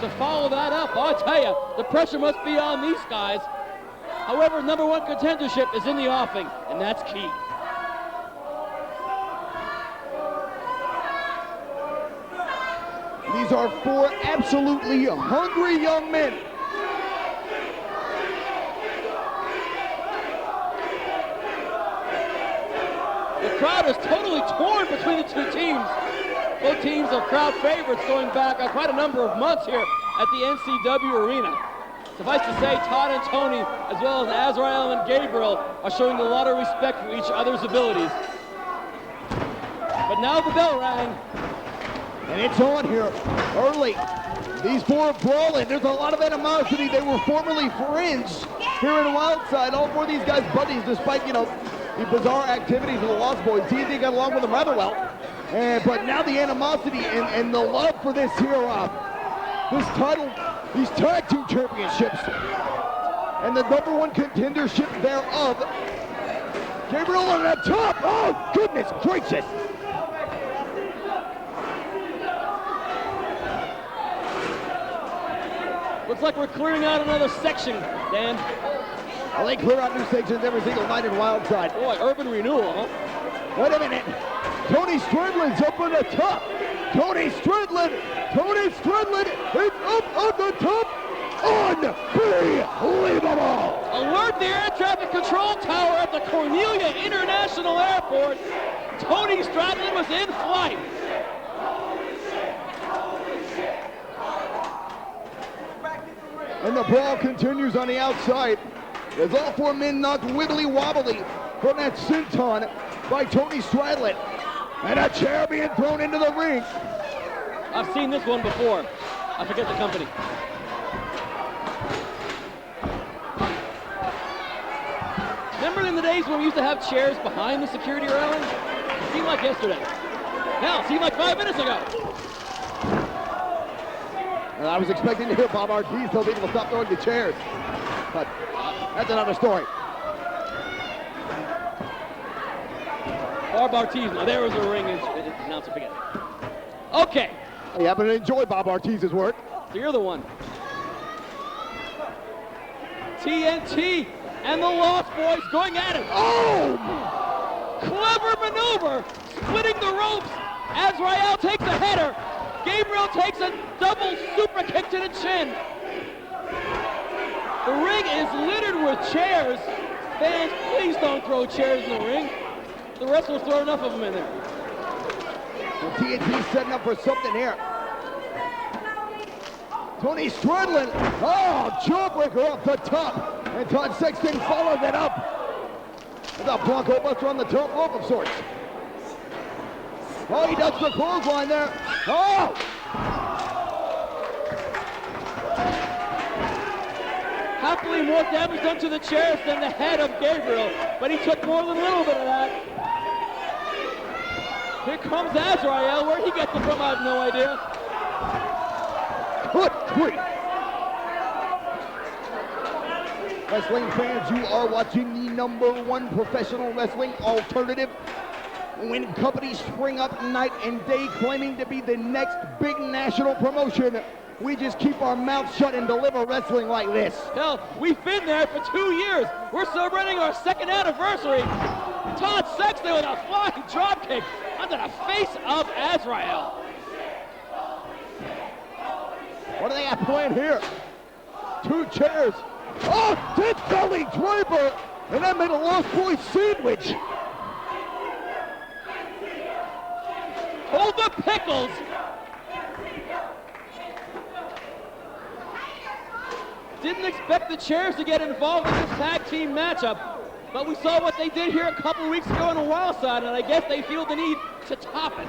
to follow that up. I'll tell you, the pressure must be on these guys. However, #1 contendership is in the offing, and that's key. These are 4 absolutely hungry young men. The crowd is totally torn between the two teams. Both teams are crowd favorites going back quite a number of months here at the NCW Arena. Suffice to say, Todd and Tony, as well as Azrael and Gabriel, are showing a lot of respect for each other's abilities. But now the bell rang. And it's on here early. These 4 are brawling. There's a lot of animosity. They were formerly friends here in Wildside. All 4 of these guys buddies, despite, you know, the bizarre activities of the Lost Boys. TNT got along with them rather well. But now the animosity and the love for this here, this title, these tag team championships, and the #1 contendership thereof. Gabriel on the top. Oh, goodness gracious. Looks like we're clearing out another section, Dan. Well, they clear out new sections every single night in Wildside. Boy, urban renewal, huh? Wait a minute. Tony Stradlin's up on the top. Tony Stradlin is up on the top. Unbelievable. Alert the air traffic control tower at the Cornelia International Airport. Tony Stradlin was in flight. And the brawl continues on the outside as all 4 men knocked wibbly-wobbly from that senton by Tony Stradlin. And a chair being thrown into the ring. I've seen this one before. I forget the company. Remember in the days when we used to have chairs behind the security railing? It seemed like yesterday. Now, it seemed like 5 minutes ago. And I was expecting to hear Bob Ortiz tell people to stop throwing the chairs. But that's another story. Bob Ortiz, now there was a ring announcer, forget it. Okay. I happen to enjoy Bob Ortiz's work. So you're the one. TNT and the Lost Boys going at it. Oh! Clever maneuver, splitting the ropes. Azrael takes a header. Gabriel takes a double super kick to the chin. The ring is littered with chairs. Fans, please don't throw chairs in the ring. The wrestlers throw enough of them in there. Well, TNT's setting up for something here. Tony Stradlin, oh, jawbreaker off the top. And Todd Sexton followed that up with a Bronco Buster on the top rope of sorts. Oh, he does the clothesline there. Oh! Happily more damage done to the chairs than the head of Gabriel, but he took more than a little bit of that. Here comes Azrael. Where he gets it from, I have no idea. Good grief. Wrestling fans, you are watching the #1 professional wrestling alternative. When companies spring up night and day claiming to be the next big national promotion, we just keep our mouths shut and deliver wrestling like this. Hell, we've been there for 2 years. We're celebrating our 2nd anniversary. Todd Sexton with a flying dropkick onto the face of Azrael. What do they have planned here? 2 chairs. Oh, dead belly driver! And that made a Lost Boys sandwich. Hold the pickles. Didn't expect the chairs to get involved in this tag team matchup, but we saw what they did here a couple weeks ago in the Wildside, and I guess they feel the need to top it.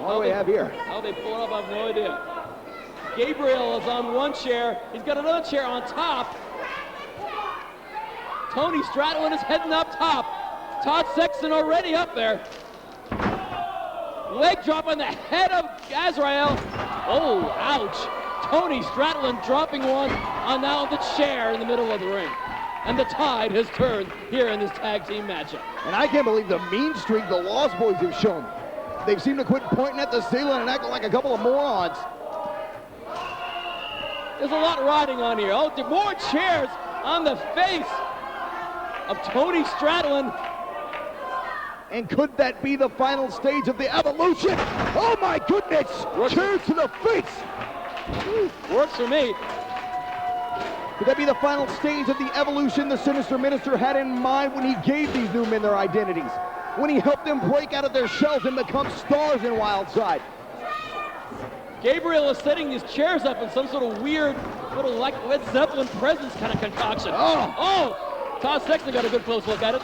What do we have here? How they pull it up, I have no idea. Gabriel is on one chair. He's got another chair on top. Tony Stradlin is heading up top. Todd Sexton already up there. Leg drop on the head of Azrael. Oh, ouch. Tony Stradlin dropping one on now the chair in the middle of the ring. And the tide has turned here in this tag team matchup. And I can't believe the mean streak the Lost Boys have shown. They seem to quit pointing at the ceiling and acting like a couple of morons. There's a lot riding on here. Oh, more chairs on the face of Tony Stradlin. And could that be the final stage of the evolution? Oh my goodness! Chairs to the face! Works for me. Could that be the final stage of the evolution the Sinister Minister had in mind when he gave these new men their identities? When he helped them break out of their shells and become stars in Wildside? Gabriel is setting these chairs up in some sort of weird little like Led Zeppelin presence kind of concoction. Oh! Todd Sexton got a good close look at it.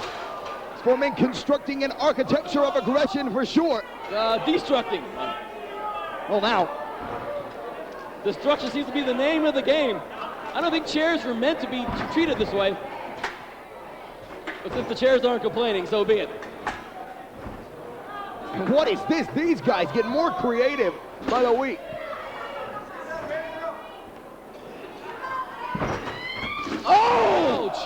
For men constructing an architecture of aggression for sure. Destructing. Well now. Destruction seems to be the name of the game. I don't think chairs were meant to be treated this way. But since the chairs aren't complaining, so be it. What is this? These guys get more creative by the week. Oh! Ouch!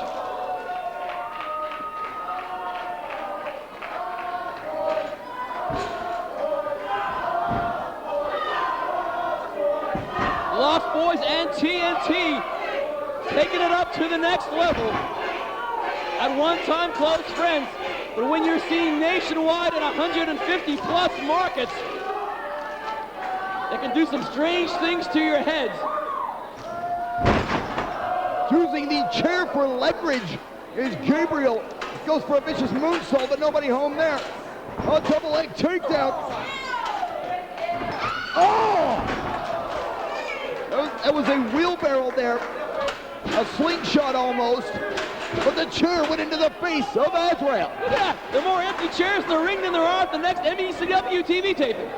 Lost Boys and TNT taking it up to the next level. At one time close friends, but when you're seeing nationwide in 150 plus markets, they can do some strange things to your heads. Using the chair for leverage is Gabriel. Goes for a vicious moonsault, but nobody home there. A double leg takedown. Oh! That was a wheelbarrow there. A slingshot almost. But the chair went into the face of Azrael. Yeah, there are more empty chairs in the ring than there are at the next NWA TV taping.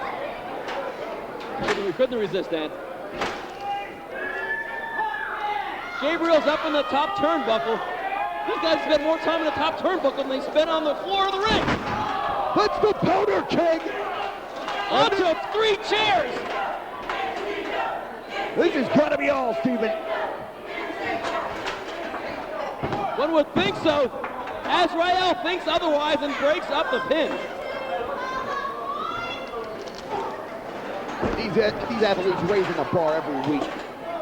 We couldn't resist that. Gabriel's up in the top turnbuckle. These guys spend more time in the top turnbuckle than they spend on the floor of the ring. That's the powder keg. Onto 3 chairs. This has got to be all, Steven. One would think so. Azrael thinks otherwise and breaks up the pin. These athletes raising the bar every week.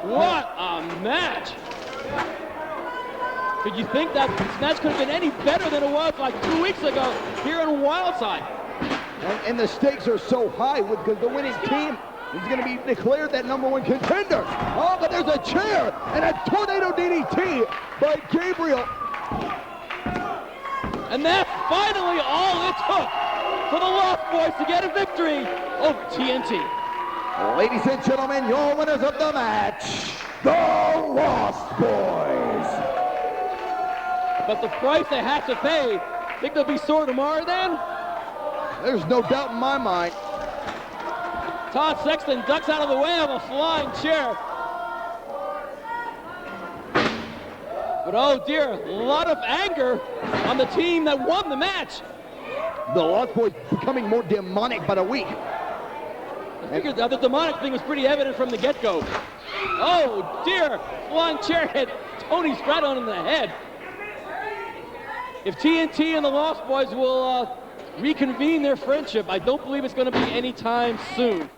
What a match. Could you think that this match could have been any better than it was like 2 weeks ago here in Wildside? And the stakes are so high because the winning team is going to be declared that #1 contender. Oh, but there's a chair and a tornado DDT by Gabriel. And that's finally all it took for the Lost Boys to get a victory over TNT. Ladies and gentlemen, your winners of the match, the Lost Boys. But the price they have to pay, think they'll be sore tomorrow then? There's no doubt in my mind. Todd Sexton ducks out of the way of a flying chair. But oh dear, a lot of anger on the team that won the match. The Lost Boys becoming more demonic by the week. I figured the demonic thing was pretty evident from the get-go. Oh dear, flying chair hit Tony Stradlin in the head. If TNT and the Lost Boys will reconvene their friendship, I don't believe it's going to be anytime soon.